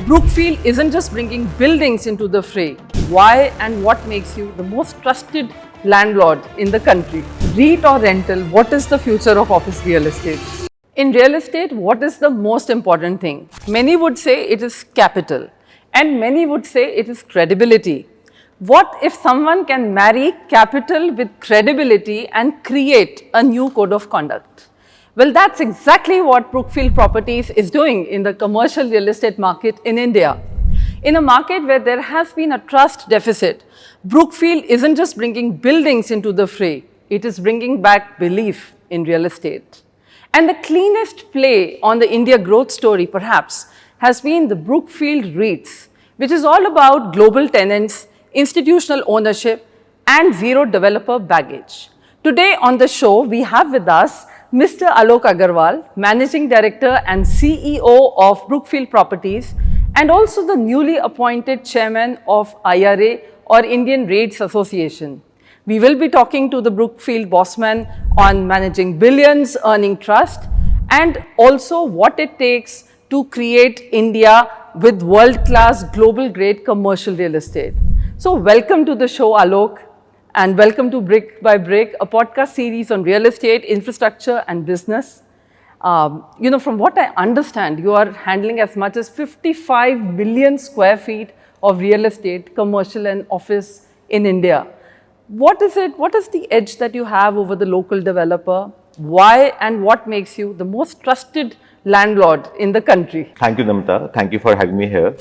Brookfield isn't just bringing buildings into the fray. Why and what makes you the most trusted landlord in the country? REIT or rental, what is the future of office real estate? In real estate, what is the most important thing? Many would say it is capital, and many would say it is credibility. What if someone can marry capital with credibility and create a new code of conduct? Well, that's exactly what Brookfield Properties is doing in the commercial real estate market in India. In a market where there has been a trust deficit, Brookfield isn't just bringing buildings into the fray, it is bringing back belief in real estate. And the cleanest play on the India growth story, perhaps, has been the Brookfield REITs, which is all about global tenants, institutional ownership, and zero developer baggage. Today on the show, we have with us Mr. Alok Agarwal, Managing Director and CEO of Brookfield Properties, and also the newly appointed Chairman of IRA, or Indian REITs Association. We will be talking to the Brookfield bossman on managing billions, earning trust, and also what it takes to create India with world-class, global-grade commercial real estate. So welcome to the show, Alok, and welcome to Brick by Brick, a podcast series on real estate, infrastructure, and business. From what I understand, you are handling as much as 55 million square feet of real estate, commercial and office in India. What is it? What is the edge that you have over the local developer? Why and what makes you the most trusted landlord in the country? Thank you, Namita. Thank you for having me here.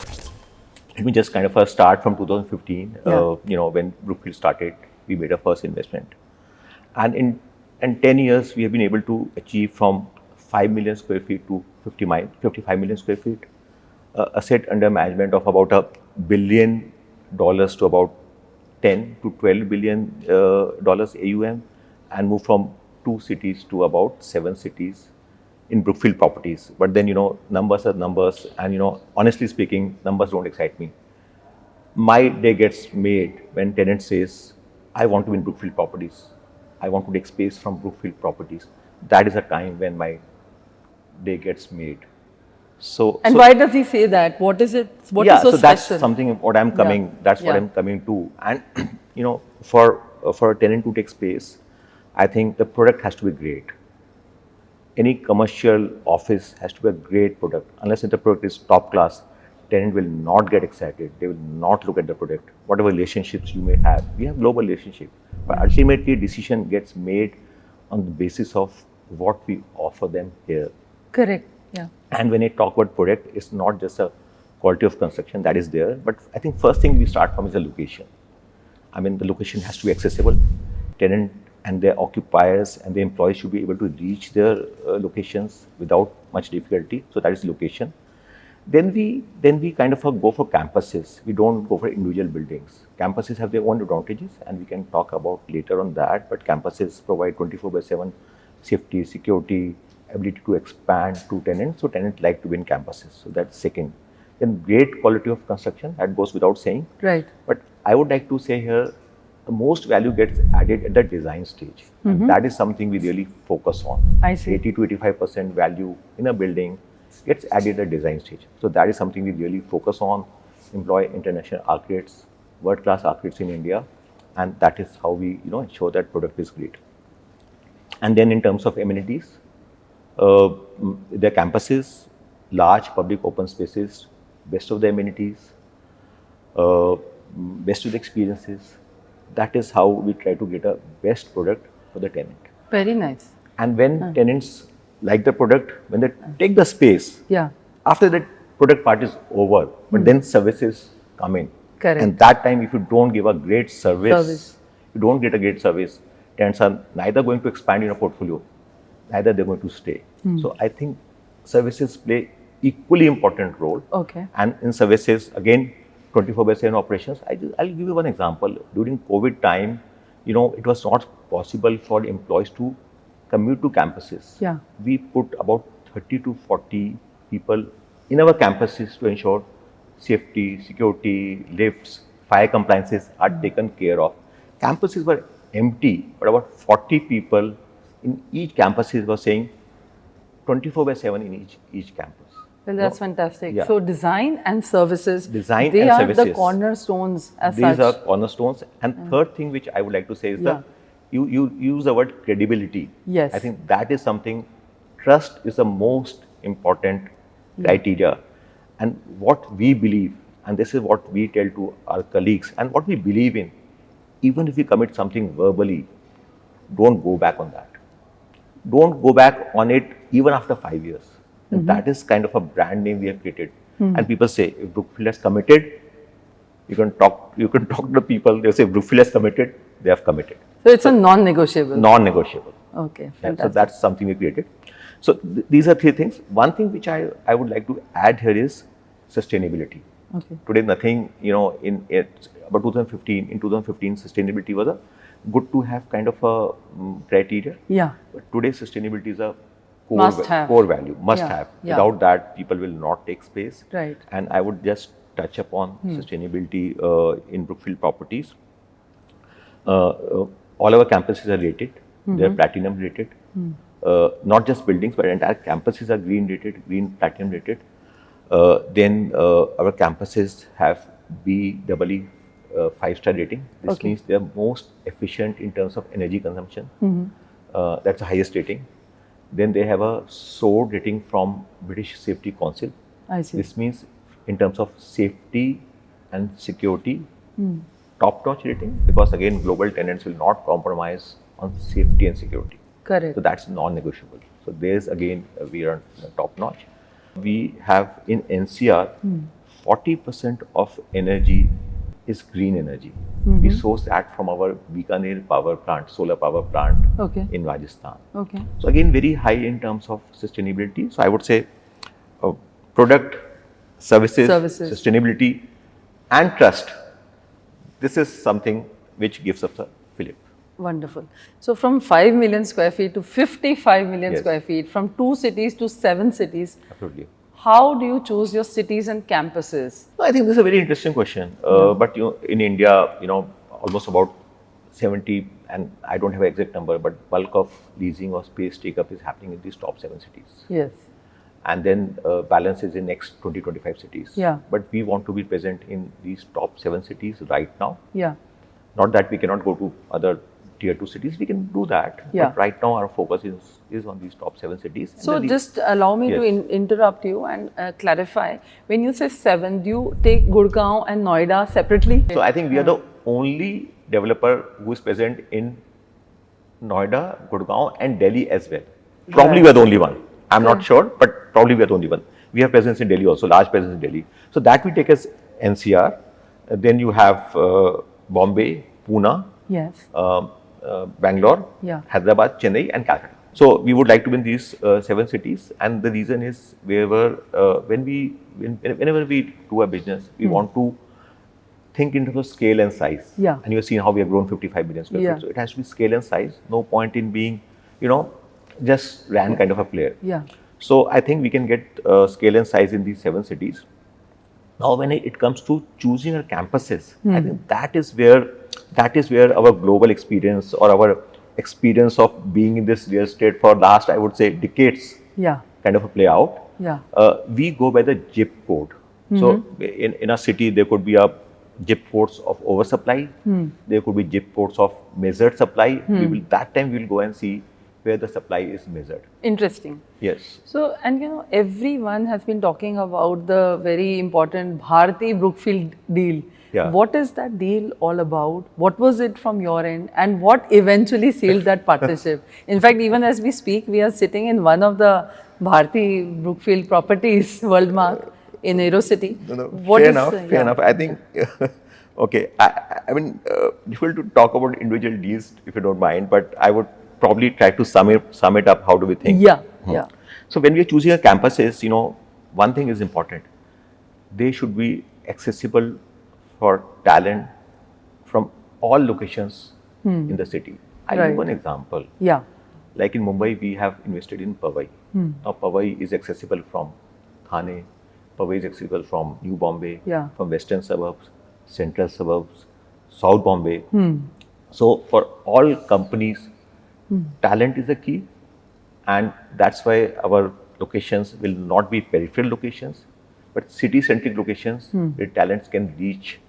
Let me just kind of start from 2015. When Brookfield started, we made our first investment. And in 10 years, we have been able to achieve from 5 million square feet to 55 million square feet, asset under management of about $1 billion to about 10 to 12 billion dollars AUM, and move from 2 cities to about 7 cities in Brookfield Properties. But then, numbers are numbers, and, honestly speaking, numbers don't excite me. My day gets made when tenant says, I want to be in Brookfield Properties. I want to take space from Brookfield Properties. That is a time when my day gets made. Why does he say that? What is it? What is so special? That's something what I'm coming. That's what I'm coming to. And for a tenant to take space, I think the product has to be great. Any commercial office has to be a great product. Unless the product is top class, tenant will not get excited. They will not look at the product. Whatever relationships you may have, we have global relationship, but ultimately decision gets made on the basis of what we offer them here. Correct. Yeah. And when I talk about product, it's not just a quality of construction that is there, but I think first thing we start from is the location. I mean, the location has to be accessible. Tenant and their occupiers and the employees should be able to reach their locations without much difficulty. So that is location. Then we kind of go for campuses. We don't go for individual buildings. Campuses have their own advantages, and we can talk about later on that. But campuses provide 24/7 safety, security, ability to expand to tenants. So tenants like to be in campuses. So that's second. Then great quality of construction, that goes without saying. Right. But I would like to say here, the most value gets added at the design stage. And that is something we really focus on. I see. 80 to 85% value in a building gets added at design stage. So that is something we really focus on, employ international architects, world-class architects in India, and that is how we ensure that product is great. And then in terms of amenities, the campuses, large public open spaces, best of the amenities, best of the experiences. That is how we try to get a best product for the tenant. Very nice. And when tenants like the product, when they take the space, after that product part is over, but then services come in. Correct. And that time, if you don't give a great service, you don't get a great service, tenants are neither going to expand in your portfolio, neither they're going to stay. So I think services play equally important role. Okay. And in services, again, 24/7 operations. I'll give you one example. During COVID time, it was not possible for employees to commute to campuses. Yeah. We put about 30 to 40 people in our campuses to ensure safety, security, lifts, fire compliances are taken care of. Campuses were empty, but about 40 people in each campuses were saying 24/7 in each campus. Well, that's fantastic. Yeah. So design and services, Design they and are services. the cornerstones as These such. are cornerstones. And third thing which I would like to say is Yeah. you use the word credibility. Yes. I think that is something, trust is the most important criteria. And what we believe, and this is what we tell to our colleagues, and what we believe in, even if we commit something verbally, don't go back on that. Don't go back on it even after 5 years. And that is kind of a brand name we have created. And people say, if Brookfield has committed, you can talk to the people, they say Brookfield has committed, they have committed. So it's a non-negotiable. Non-negotiable. Okay, Yeah, so fantastic. that's something we created. So these are three things. One thing which I would like to add here is sustainability. Okay. Today, nothing, about 2015, in 2015, sustainability was a good to have kind of a criteria. Yeah. But today, sustainability is a Must have. core value, must Yeah, have. yeah. Without that, people will not take space. Right. And I would just touch upon sustainability in Brookfield Properties. All our campuses are rated. They're platinum rated. Not just buildings, but entire campuses are green rated, green platinum rated. Then our campuses have BEE 5-star rating. This Okay. means they are most efficient in terms of energy consumption. That's the highest rating. Then they have a SWORD rating from British Safety Council. I see. This means in terms of safety and security, top-notch rating, because again, global tenants will not compromise on safety and security. Correct. So that's non-negotiable. So there's again, we are top-notch. We have in NCR, 40% of energy is green energy. We source that from our Bikaner power plant, solar power plant Okay. in Rajasthan. Okay. So again, very high in terms of sustainability. So I would say product, services, sustainability, and trust. This is something which gives us a fillip. Wonderful. So from 5 million square feet to 55 million Yes. square feet, from 2 cities to 7 cities, Absolutely. how do you choose your cities and campuses? No, I think this is a very interesting question. But in India, almost about 70, and I don't have an exact number, but bulk of leasing or space take-up is happening in these top 7 cities. Yes. And then balance is in next 20-25 cities. Yeah. But we want to be present in these top 7 cities right now. Yeah. Not that we cannot go to other tier 2 cities, we can do that. Yeah. But right now our focus is on these top 7 cities. And So then just allow me to Yes. interrupt you and clarify. When you say 7, do you take Gurgaon and Noida separately? So I think we are the only developer who is present in Noida, Gurgaon and Delhi as well. Probably we are the only one. I'm not sure, but probably we are the only one. We have presence in Delhi also, large presence in Delhi. So that we take as NCR. Then you have Bombay, Pune, Yes. Bangalore, Yeah. Hyderabad, Chennai and Calcutta. So we would like to be in these 7 cities, and the reason is whenever we do a business, we want to think in terms of scale and size. Yeah. And you have seen how we have grown 55 million square Yeah. feet. So it has to be scale and size. No point in being, just ran kind of a player. Yeah. So I think we can get scale and size in these 7 cities. Now, when it comes to choosing our campuses, I think that is where our global experience or our experience of being in this real estate for last, I would say, decades, Yeah. kind of a play out. Yeah. We go by the ZIP code. So in a city, there could be a ZIP codes of oversupply. There could be ZIP codes of measured supply. That time we will go and see where the supply is measured. Interesting. Yes. So, and everyone has been talking about the very important Bharti Brookfield deal. Yeah. What is that deal all about? What was it from your end? And what eventually sealed that partnership? In fact, even as we speak, we are sitting in one of the Bharti Brookfield properties, Worldmark, in Aerocity. What Fair is, enough. Fair enough. I think, okay. I mean, difficult to talk about individual deals if you don't mind, but I would probably try to sum it up. How do we think? Yeah. Yeah. So when we are choosing our campuses, one thing is important. They should be accessible for talent from all locations in the city. I'll give one example. Yeah. Like in Mumbai, we have invested in Powai. Now, Powai is accessible from Thane. Powai is accessible from New Bombay, Yeah. from western suburbs, central suburbs, South Bombay. So for all companies, talent is the key, and that's why our locations will not be peripheral locations, but city-centric locations where talents can reach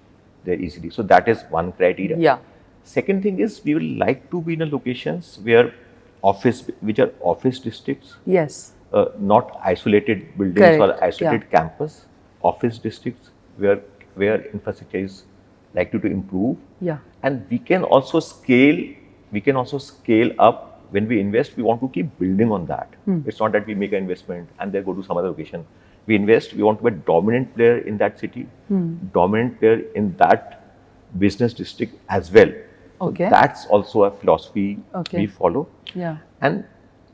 there easily. So that is one criteria. Yeah. Second thing is we will like to be in a locations where which are office districts, Yes. not isolated buildings or Correct. isolated campus, office districts where infrastructure is likely to improve. Yeah. And we can also scale up when we invest. We want to keep building on that. It's not that we make an investment and then go to some other location. We invest, we want to be a dominant player in that city, dominant player in that business district as well. So Okay. that's also a philosophy Okay. we follow. Yeah. And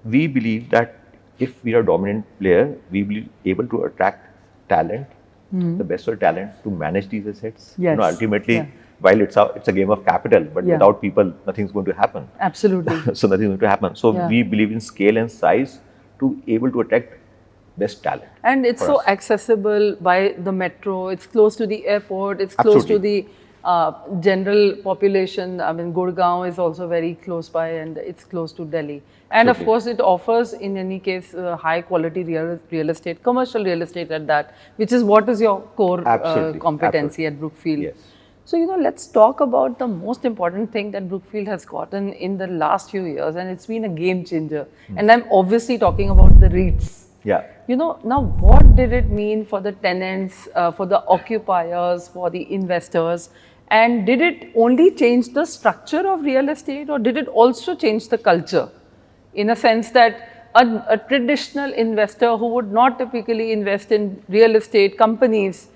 we believe that if we are a dominant player, we will be able to attract talent, the best of talent to manage these assets. Yes. Ultimately, Yeah. while it's a game of capital, but Yeah. without people, nothing's going to happen. Absolutely. So nothing's going to happen. So Yeah. we believe in scale and size to able to attract best talent. And it's for so us. accessible by the metro. It's close to the airport. It's close to Absolutely. the general population. I mean, Gurgaon is also very close by, and it's close to Delhi. And of Absolutely. course, it offers, in any case, high quality real estate, commercial real estate at that, which is what is your core Absolutely. competency at Brookfield. Yes. So, let's talk about the most important thing that Brookfield has gotten in the last few years, and it's been a game changer. And I'm obviously talking about the REITs. Yeah. Now what did it mean for the tenants, for the occupiers, for the investors? And did it only change the structure of real estate, or did it also change the culture? In a sense that a traditional investor who would not typically invest in real estate companies,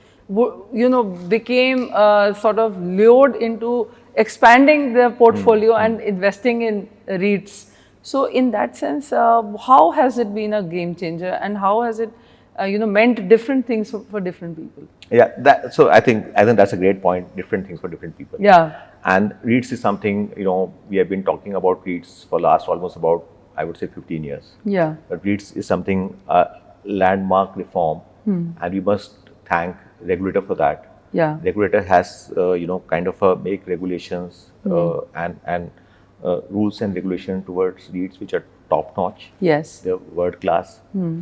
became sort of lured into expanding their portfolio and investing in REITs. So in that sense, how has it been a game changer, and how has it, meant different things for different people? Yeah. So I think that's a great point. Different things for different people. Yeah. And REITs is something, we have been talking about REITs for last almost about, I would say, 15 years. Yeah. But REITs is something, landmark reform, and we must thank regulator for that. Yeah. Regulator has, kind of make regulations and rules and regulation towards REITs which are top notch. Yes. They're world class.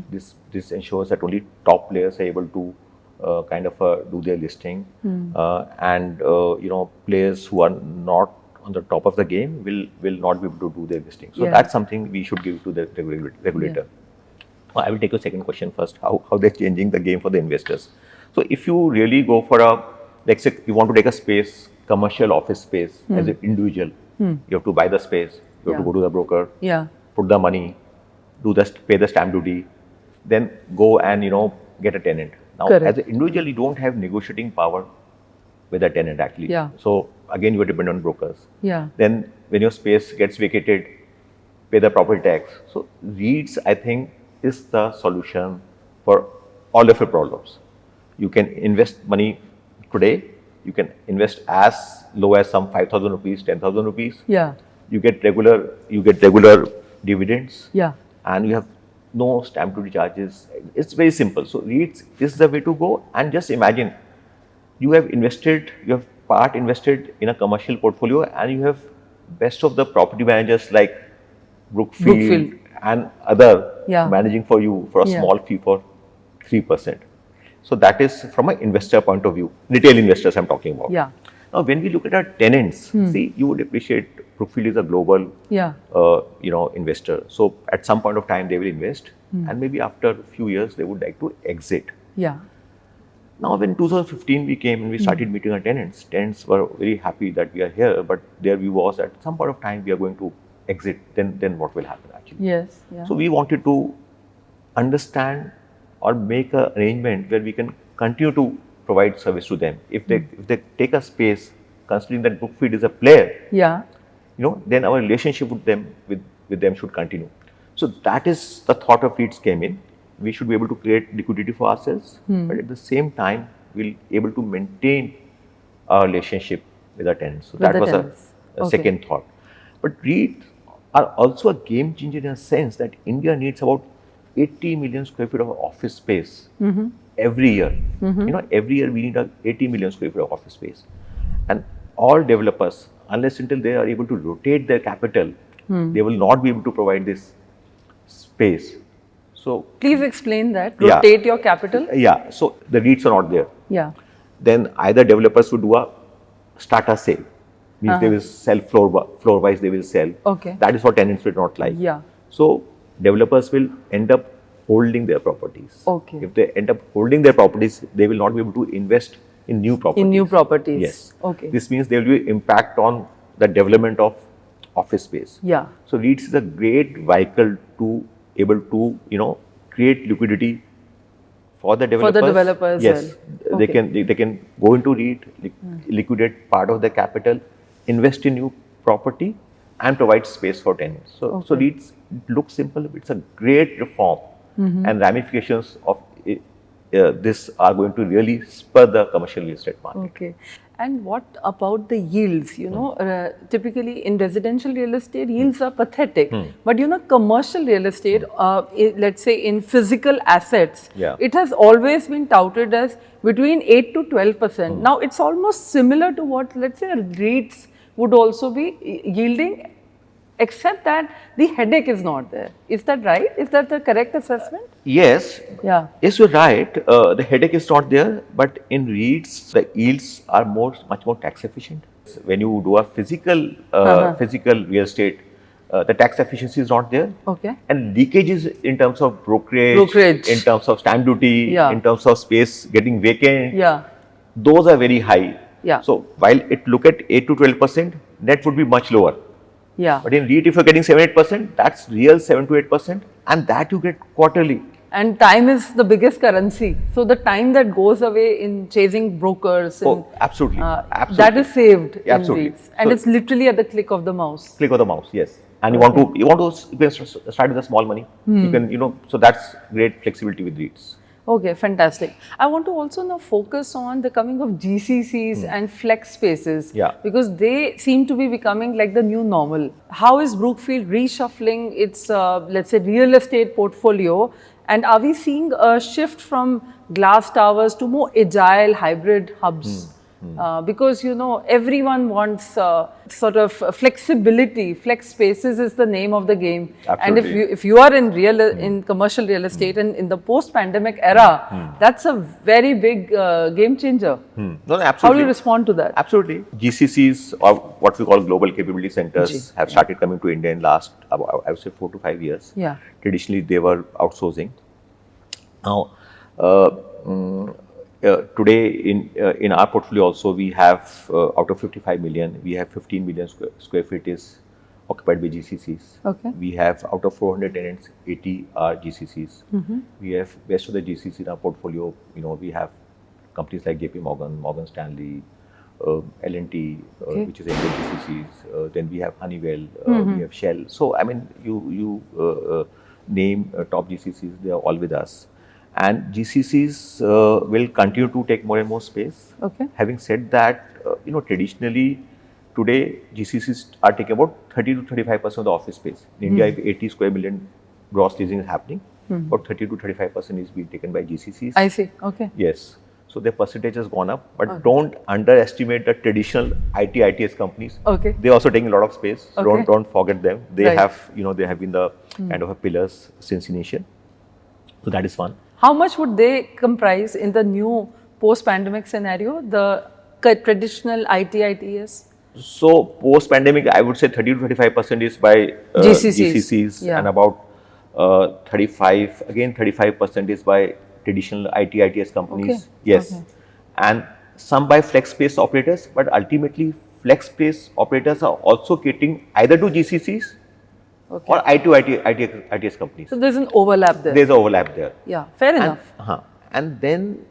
This ensures that only top players are able to do their listing, and players who are not on the top of the game will not be able to do their listing. So Yeah. that's something we should give to the regulator. I will take your second question first. How they're changing the game for the investors. So if you really go for let's say you want to take a space, commercial office space as an individual, you have to buy the space, you have to Yeah. go to the broker, Yeah. put the money, pay the stamp duty, then go and get a tenant. Now, Correct. as an individual, you don't have negotiating power with a tenant actually. Yeah. So again, you are dependent on brokers. Yeah. Then when your space gets vacated, pay the property tax. So REITs, I think, is the solution for all of your problems. You can invest money today. You can invest as low as some 5,000 rupees, 10,000 rupees. Yeah. You get regular dividends. Yeah. And you have no stamp duty charges. It's very simple. So REITs is the way to go. And just imagine, you have invested in a commercial portfolio, and you have best of the property managers like Brookfield and other Yeah. managing for you for a Yeah. small fee for 3%. So that is from an investor point of view, retail investors I'm talking about. Yeah. Now, when we look at our tenants, see, you would appreciate Brookfield is a global, Yeah. investor. So at some point of time, they will invest, and maybe after a few years, they would like to exit. Yeah. Now, when 2015 we came and we started meeting our tenants were very happy that we are here, but their view was at some point of time we are going to exit. Then what will happen actually? Yes. Yeah. So we wanted to understand or make an arrangement where we can continue to provide service to them. If they take a space, considering that Brookfield is a player, Yeah. then our relationship with them should continue. So that is the thought of REITs came in. We should be able to create liquidity for ourselves, but at the same time, we'll able to maintain our relationship with our tenants. So With that the was tenants. a Okay. second thought. But REITs are also a game changer in a sense that India needs about 80 million square feet of office space every year. Every year we need 80 million square feet of office space. And all developers, unless until they are able to rotate their capital, they will not be able to provide this space. So Please explain that. Yeah. Rotate your capital. yeah, so the REITs are not there. Yeah. Then either developers would do a strata sale, means they will sell floor wise, they will sell. Okay. That is what tenants will not like. Yeah. So developers will end up holding their properties. Okay. If they end up holding their properties, they will not be able to invest in new properties. In new properties. Yes. Okay. This means there will be impact on the development of office space. Yeah. So REITs is a great vehicle to able to create liquidity for the developers. the developers, yes, well. they Okay. can go into REIT, liquidate part of the capital, invest in new property, and provide space for tenants. So REITs look simple. It's a great reform, and ramifications of this are going to really spur the commercial real estate market. Okay. And what about the yields? Typically in residential real estate, yields are pathetic. But commercial real estate, let's say in physical assets, Yeah. it has always been touted as between 8 to 12%. Now it's almost similar to what, let's say, REITs would also be yielding, except that the headache is not there. Is that right? Is that the correct assessment? Yes, Yeah. yes, you're right. The headache is not there, but in REITs, the yields are much more tax efficient. When you do a physical real estate, the tax efficiency is not there. Okay. And leakages in terms of brokerage, in terms of stamp duty, Yeah. in terms of space getting vacant, Yeah. those are very high. Yeah. So while it look at 8 to 12%, net would be much lower. Yeah. But in REIT, if you're getting 7-8%, that's real 7 to 8%, and that you get quarterly. And time is the biggest currency. So the time that goes away in chasing brokers, Absolutely. Absolutely. that is saved in Absolutely. REITs. And So- it's literally at the click of the mouse. Click of the mouse, yes. And you want to start with a small money. You can, so that's great flexibility with REITs. Okay, fantastic. I want to also now focus on the coming of GCCs and flex spaces, Yeah. because they seem to be becoming like the new normal. How is Brookfield reshuffling its, let's say, real estate portfolio? And are we seeing a shift from glass towers to more agile hybrid hubs? Because everyone wants sort of flexibility. Flex spaces is the name of the game. And Absolutely. if you are in commercial real estate and in the post-pandemic era, that's a very big game changer. No, How do absolutely. you respond to that? Absolutely. GCCs, or what we call global capability centers, have started coming to India in last, I would say, 4 to 5 years. Yeah. Traditionally, they were outsourcing. Now, today in our portfolio also, we have out of 55 million, we have 15 million square feet is occupied by GCCs. Okay. We have out of 400 tenants, 80 are GCCs. We have rest of the GCCs in our portfolio. We have companies like JP Morgan, Morgan Stanley, L&T, which is Indian GCCs. Then we have Honeywell, we have Shell. So I mean, you name top GCCs, they are all with us. And GCCs will continue to take more and more space. Okay. Having said that, traditionally, today GCCs are taking about 30 to 35% of the office space. In India, if 80 square million gross leasing is happening, about 30 to 35% is being taken by GCCs. I see. Okay. Yes. So their percentage has gone up, but don't underestimate the traditional ITS companies. Okay. They're also taking a lot of space. So Okay. don't forget them. They Right. have, they have been the kind of a pillars since initial. So that is one. How much would they comprise in the new post-pandemic scenario, the traditional ITS? So post-pandemic, I would say 30 to 35% is by GCCs, Yeah. and about 35% is by traditional ITS companies. Okay. Yes, Okay. and some by flex space operators. But ultimately, flex space operators are also catering either to GCCs or ITS companies. So there's an overlap there. There's an overlap there. Yeah, fair enough. And then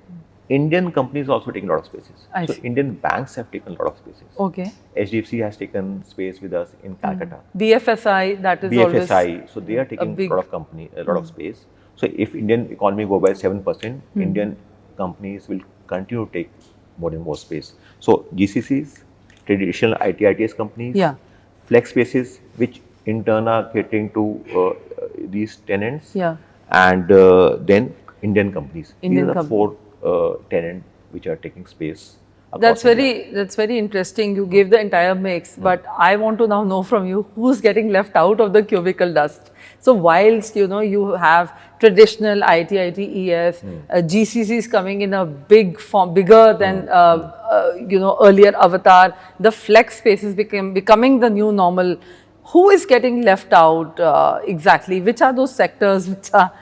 Indian companies also taking a lot of spaces. I So see. Indian banks have taken a lot of spaces. Okay. HDFC has taken space with us in Calcutta. BFSI, that is always BFSI, so they are taking big- a lot of space. So if Indian economy go by 7%, Indian companies will continue to take more and more space. So GCCs, traditional ITS companies, Yeah. flex spaces, which in turn are catering to these tenants, Yeah. and then Indian companies. Indian These are the company. 4 tenants which are taking space That's very interesting. You gave the entire mix, but I want to now know from you who's getting left out of the cubicle dust. So whilst you have traditional IT, ITES, GCCs coming in a big form, bigger than earlier avatar, the flex spaces becoming the new normal. Who is getting left out exactly? Which are those sectors which are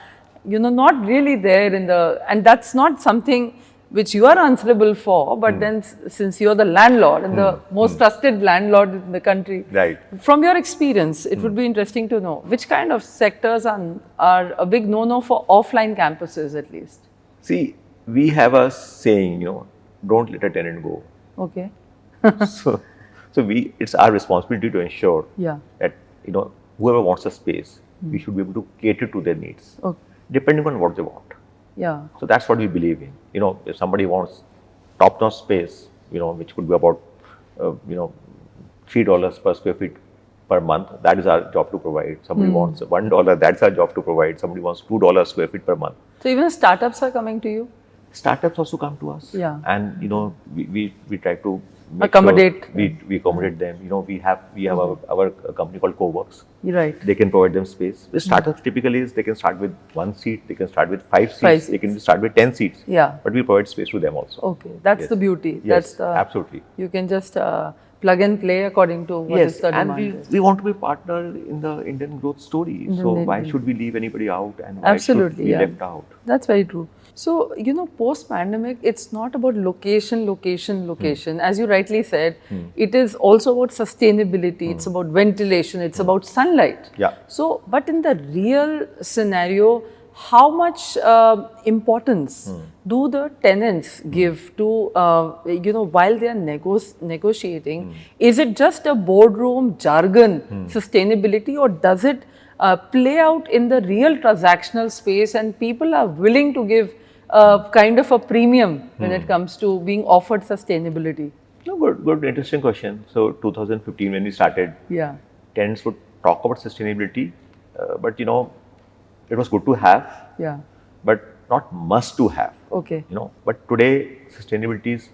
not really there and that's not something which you are answerable for, but then since you're the landlord and the most trusted landlord in the country, Right. from your experience, it would be interesting to know which kind of sectors are a big no-no for offline campuses at least. See, we have a saying, don't let a tenant go. Okay. so it's our responsibility to ensure Yeah. that whoever wants a space, we should be able to cater to their needs, Okay. depending on what they want. Yeah. So that's what we believe in. If somebody wants top-notch space, which could be about, $3 per square feet per month, that is our job to provide. Somebody wants $1, that's our job to provide. Somebody wants $2 square feet per month. So even startups are coming to you? Startups also come to us. Yeah. And, we try to make Accommodate. Sure we accommodate them. We have our company called CoWorks. Right. They can provide them space. With startups, typically they can start with 1 seat, they can start with 5 seats, 5 they can start with 10 seats. Yeah. But we provide space to them also. Okay. That's Yes. the beauty. Yes, That's the absolutely. You can just plug and play according to what is the and demand. we want to be a partner in the Indian growth story. So why should we leave anybody out and why Absolutely, should we yeah. left out? That's very true. So, post-pandemic, it's not about location. As you rightly said, it is also about sustainability, it's about ventilation, it's about sunlight. Yeah. So, but in the real scenario, how much importance do the tenants give to, while they are negotiating? Is it just a boardroom jargon, sustainability, or does it play out in the real transactional space and people are willing to give kind of a premium when it comes to being offered sustainability? No, good, interesting question. So 2015 when we started, Yeah. tenants would talk about sustainability, but it was good to have, Yeah. but not must to have. Okay. But today sustainability is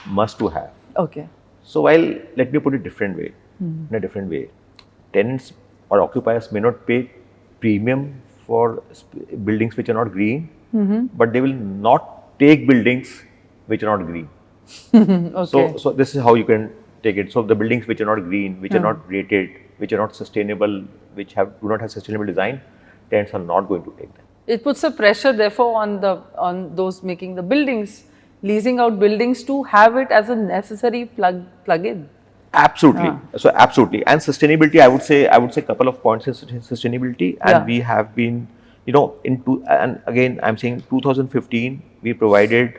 must to have. Okay. So while, let me put it different way, in a different way, tenants or occupiers may not pay premium for buildings which are not green, but they will not take buildings which are not green. Okay. So this is how you can take it. So the buildings which are not green, which are not rated, which are not sustainable, which do not have sustainable design, tenants are not going to take them. It puts a pressure, therefore, on those making the buildings, leasing out buildings, to have it as a necessary plug-in. Absolutely. So absolutely. And sustainability, I would say a couple of points in sustainability. And we have been, and again, I'm saying 2015, we provided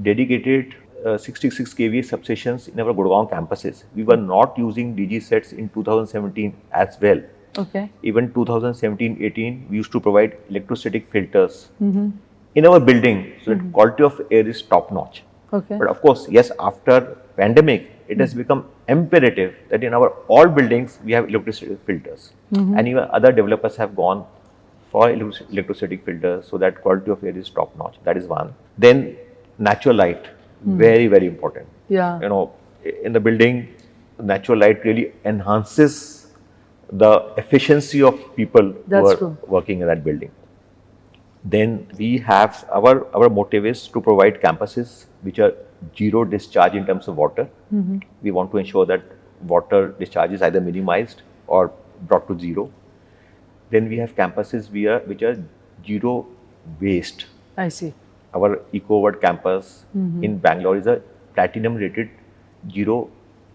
dedicated 66 kVA substations in our Gurgaon campuses. We were not using DG sets in 2017 as well. Okay. Even 2017-18, we used to provide electrostatic filters in our building, so that quality of air is top notch. Okay. But of course, yes, after pandemic, it has become imperative that in our all buildings we have electrostatic filters, and even other developers have gone for electrostatic filters, so that quality of air is top notch. That is one. Then natural light, very important. Yeah. In the building, natural light really enhances the efficiency of people who are working in that building. Then we have our motive is to provide campuses which are zero discharge in terms of water. We want to ensure that water discharge is either minimized or brought to zero. Then we have campuses which are zero waste. I see. Our EcoWorld campus in Bangalore is a platinum rated zero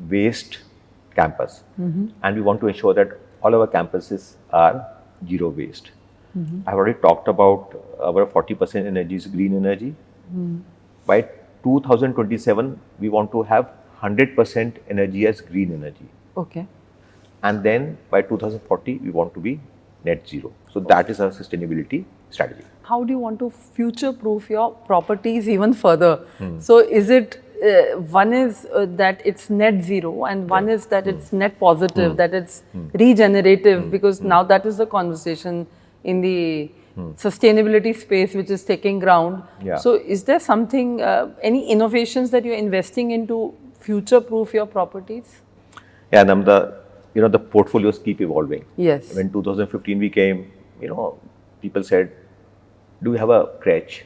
waste campus, and we want to ensure that all our campuses are zero waste. I've already talked about our 40% energy is green energy. By 2027, we want to have 100% energy as green energy. Okay. And then by 2040, we want to be net zero. So that is our sustainability strategy. How do you want to future-proof your properties even further? So is it, one is that it's net zero, and one is that it's net positive, that it's regenerative, because now that is the conversation in the sustainability space which is taking ground. Yeah. So is there something, any innovations that you're investing into future-proof your properties? Yeah, and the portfolios keep evolving. Yes. When 2015 we came, people said, "Do we have a crèche?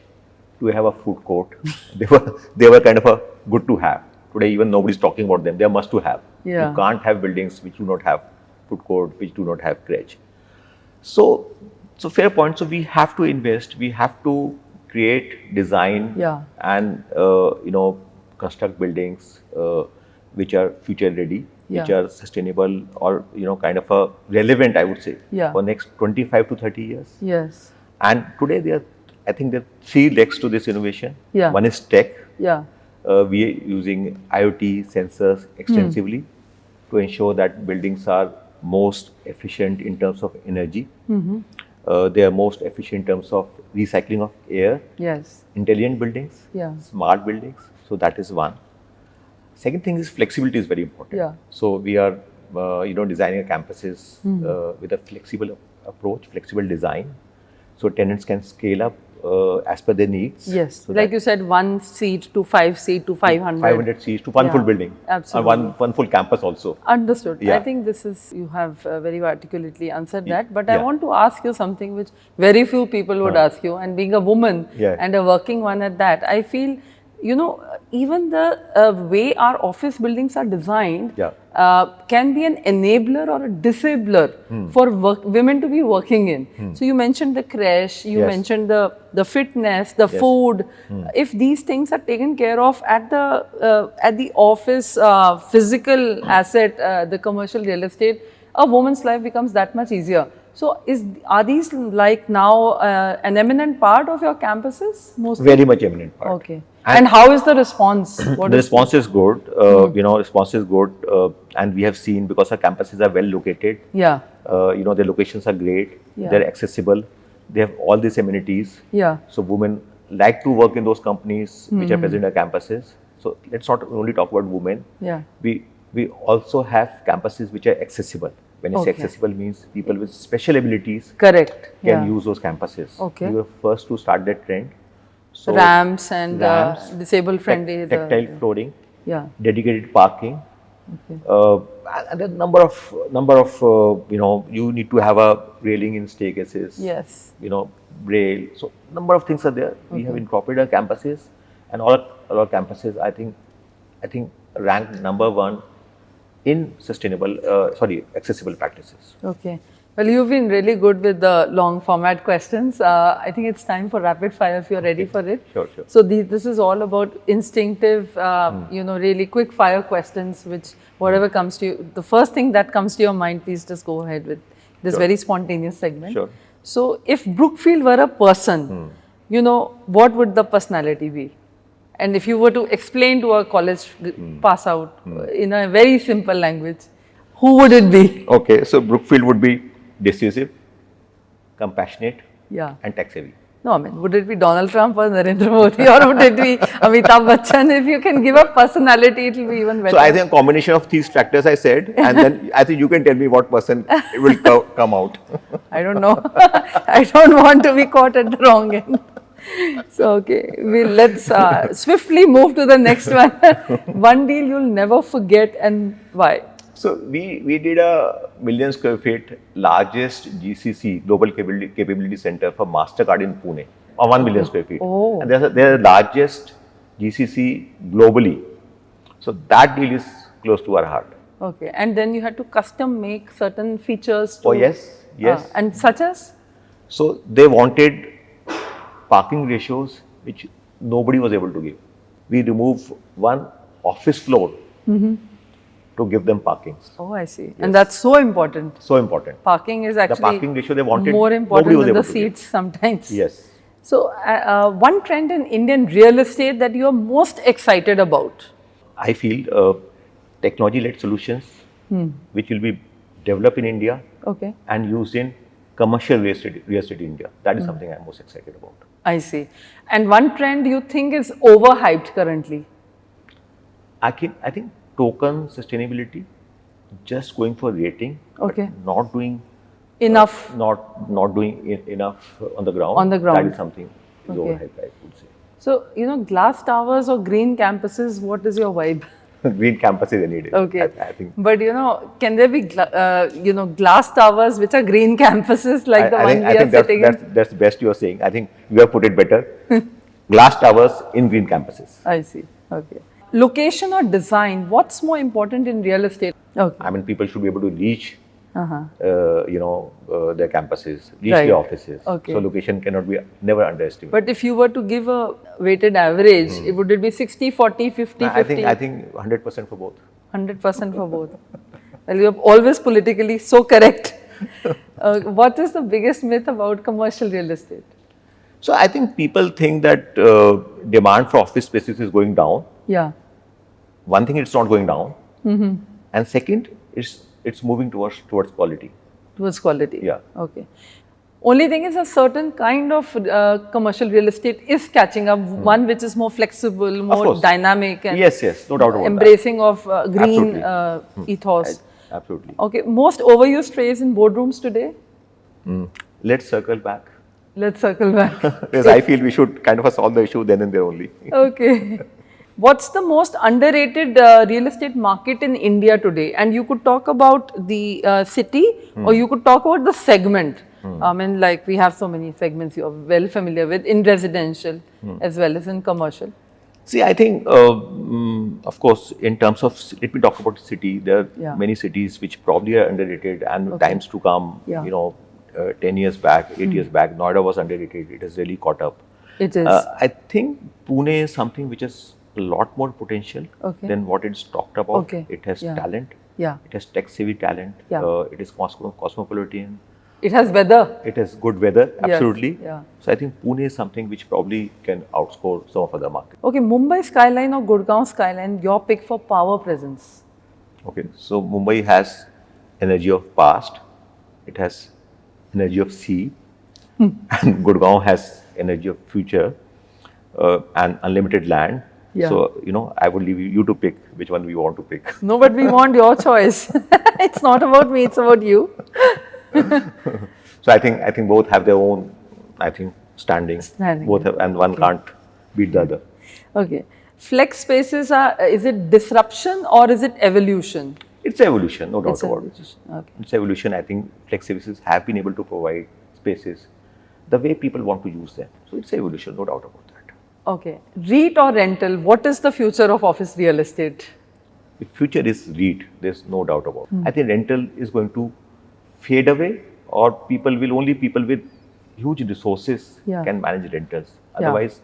Do we have a food court?" they were kind of a good to have. Today, even nobody's talking about them. They are must to have. Yeah. You can't have buildings which do not have food court, which do not have crèche. So fair point. So we have to invest. We have to create, design, Yeah. and construct buildings which are future ready, which Yeah. are sustainable, or kind of a relevant, I would say, Yeah. for next 25 to 30 years. Yes. And today I think there are three legs to this innovation. Yeah. One is tech. Yeah. We are using IoT sensors extensively to ensure that buildings are most efficient in terms of energy. They are most efficient in terms of recycling of air. Yes. Intelligent buildings, Yeah. smart buildings. So that is one. Second thing is flexibility is very important. Yeah. So we are, designing our campuses with a flexible approach, flexible design, so tenants can scale up as per their needs. Yes. So Like that you said, 1 seat to 5 seat to 500. 500 seats to one Yeah, full building. absolutely. And one full campus also. Understood. I Yeah. think this is, you have very articulately answered that. But I Yeah. want to ask you something which very few people would ask you. And being a woman Yeah. and a working one at that, I feel, even the way our office buildings are designed Yeah. can be an enabler or a disabler for women to be working in. So you mentioned the creche, you Yes. mentioned the fitness, the food. If these things are taken care of at the office physical asset, the commercial real estate, a woman's life becomes that much easier. So are these like now an eminent part of your campuses? Mostly? Very much eminent part. Okay. And how is the response? What The is- response is good. Response is good, and we have seen, because our campuses are well located. Yeah. Their locations are great. Yeah. They're accessible. They have all these amenities. Yeah. So women like to work in those companies which are present at our campuses. So let's not only talk about women. Yeah. We also have campuses which are accessible. When I say Okay. accessible, means people with special abilities Correct. can Yeah. use those campuses. Okay. We were first to start that trend. So Ramps and ramps, disabled friendly. tactile flooring, Yeah. dedicated parking. Okay. And then number of you need to have a railing in staircases. Yes. Rail. So number of things are there. We have incorporated our campuses, and all our campuses, I think ranked number 1 in accessible practices. Okay. Well, you've been really good with the long format questions. I think it's time for rapid fire if you're ready for it. Sure. So this is all about instinctive, really quick fire questions, which whatever comes to you, the first thing that comes to your mind, please just go ahead with this Sure. very spontaneous segment. Sure. So if Brookfield were a person, what would the personality be? And if you were to explain to a college pass out in a very simple language, who would it be? Okay, so Brookfield would be decisive, compassionate, Yeah. and tax heavy. No, I mean, would it be Donald Trump or Narendra Modi, or would it be Amitabh Bachchan? If you can give a personality, it will be even better. So I think a combination of these factors I said, and then I think you can tell me what person will come out. I don't know. I don't want to be caught at the wrong end. So, okay, let's swiftly move to the next one. One deal you'll never forget, and why? So we did a 1 million square feet largest GCC, Global Capability Center for MasterCard in Pune, 1 million square feet. Oh. And they're the largest GCC globally. So that deal is close to our heart. Okay, and then you had to custom make certain features. To, Oh yes. and such as? So they wanted parking ratios which nobody was able to give. We removed one office floor to give them parkings. Oh, I see. And that's so important. So important. Parking is actually parking ratio they wanted, more nobody important was than the able to give. seats sometimes. Yes. So, one trend in Indian real estate that you are most excited about? I feel technology-led solutions which will be developed in India Okay. and used in commercial real estate in India. That is something I'm most excited about. I see. And one trend you think is overhyped currently? I think token sustainability, just going for rating, Okay. but not doing enough not doing enough on the ground. On the ground. That is something is Okay. overhyped, I would say. So, glass towers or green campuses, what is your vibe? Green campuses any day. Okay. I think. But, can there be, glass towers which are green campuses like the one we are sitting in? That's best you are saying. I think you have put it better. Glass towers in green campuses. I see. Okay. Location or design, what's more important in real estate? Okay. I mean, people should be able to reach, Uh-huh. their campuses, reach Right. their offices. Okay. So location cannot be never underestimated. But if you were to give a weighted average, would it be 60, 40, 50, 50? I think 100% for both. 100% for both. Well, you're always politically so correct. What is the biggest myth about commercial real estate? So I think people think that demand for office spaces is going down. Yeah. One thing, it's not going down, and second, it's moving towards quality. Towards quality. Yeah. Okay. Only thing is a certain kind of commercial real estate is catching up. One which is more flexible, more course. dynamic, and Yes, no doubt about embracing of green ethos. that. Absolutely. Okay. Most overused phrase in boardrooms today? Let's circle back. Let's circle back. Because I feel we should kind of solve the issue then and there only. Okay. What's the most underrated real estate market in India today? And you could talk about the city or you could talk about the segment. I mean, like we have so many segments you're well familiar with in residential as well as in commercial. See, I think, of course, in terms of, let me talk about the city. There are Yeah. many cities which probably are underrated, and times to come, Yeah. 10 years back, 8 years back, Noida was underrated. It has really caught up. It is. I think Pune is something which has a lot more potential Okay. than what it's talked about. Okay. It has Yeah. talent. Yeah. It has tech-savvy talent. Yeah. It is cosmopolitan. It has weather. It has good weather, absolutely. Yeah. So I think Pune is something which probably can outscore some of other markets. Okay, Mumbai skyline or Gurgaon skyline, your pick for power presence. Okay, so Mumbai has energy of past, it has energy of sea, and Gurgaon has energy of future and unlimited land. Yeah. So, I would leave you to pick which one we want to pick. No, but we want your choice. It's not about me, it's about you. So I think both have their own, standing. Both have, and one can't beat the other. Okay. Flex spaces is it disruption or is it evolution? It's evolution, no doubt It's about it. evolution. Okay. It's evolution. I think flex services have been able to provide spaces the way people want to use them. So it's evolution, no doubt about that. Okay. REIT or rental, what is the future of office real estate? The future is REIT, there's no doubt about it. I think rental is going to fade away, or people with huge resources Yeah. can manage rentals. Yeah. Otherwise,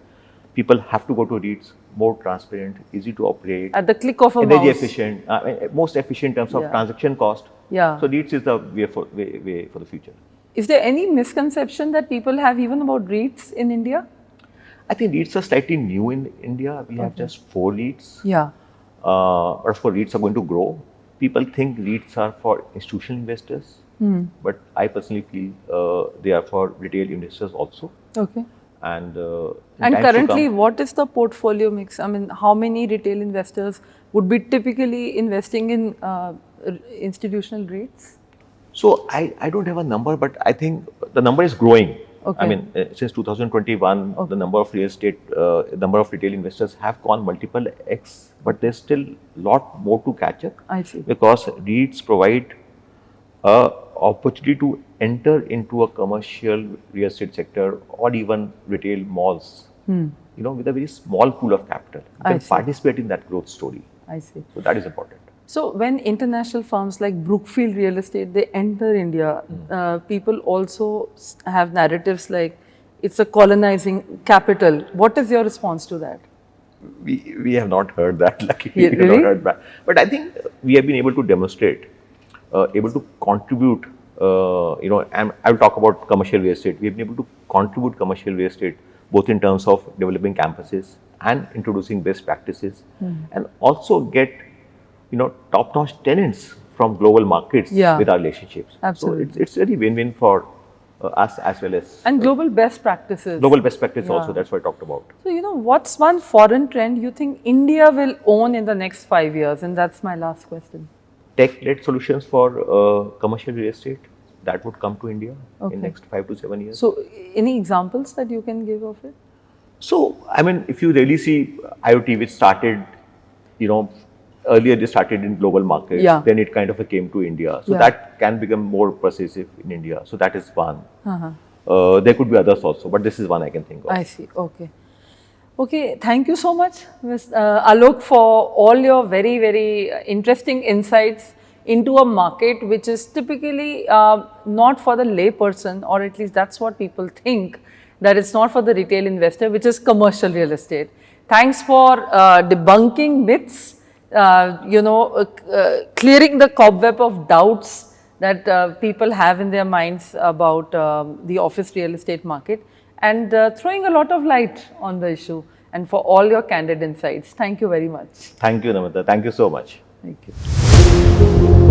people have to go to REITs, more transparent, easy to operate, At the click of a energy mouse. efficient, most efficient in terms of Yeah. transaction cost. Yeah. So REITs is the way for the future. Is there any misconception that people have even about REITs in India? I think REITs are slightly new in India. We have just 4 REITs. Yeah. Or for REITs are going to grow. People think REITs are for institutional investors, but I personally feel they are for retail investors also. Okay. And And currently, what is the portfolio mix? I mean, how many retail investors would be typically investing in institutional REITs? so I don't have a number, but I think the number is growing. Okay. I mean, since 2021, the number of retail investors have gone multiple X, but there's still a lot more to catch up. I see. Because REITs provide a opportunity to enter into a commercial real estate sector or even retail malls, with a very small pool of capital. You I can see. participate in that growth story. I see. So that is important. So when international firms like Brookfield Real Estate, they enter India, people also have narratives like it's a colonizing capital. What is your response to that? We have not heard that, luckily. Yeah, We have really? not heard that. But I think we have been able to demonstrate, able to contribute, and I will talk about commercial real estate. We have been able to contribute commercial real estate both in terms of developing campuses and introducing best practices, and also get, top-notch tenants from global markets Yeah. with our relationships. Absolutely. So it's really win-win for us as well as And global best practices. global best practice Yeah. also. That's what I talked about. So, what's one foreign trend you think India will own in the next 5 years? And that's my last question. Tech-led solutions for commercial real estate, that would come to India Okay. in next 5 to 7 years. So, any examples that you can give of it? So, I mean, if you really see IoT, which started, you know, earlier they started in global markets, Yeah. then it kind of came to India. So Yeah. that can become more pervasive in India. So that is one. Uh-huh. There could be others also, but this is one I can think of. I see. Okay. Okay. Thank you so much, Ms. Alok, for all your very, very interesting insights into a market which is typically not for the layperson, or at least that's what people think, that it's not for the retail investor, which is commercial real estate. Thanks for debunking myths, clearing the cobweb of doubts that people have in their minds about the office real estate market, and throwing a lot of light on the issue, and for all your candid insights. Thank you very much. Thank you, Namita. Thank you so much. Thank you.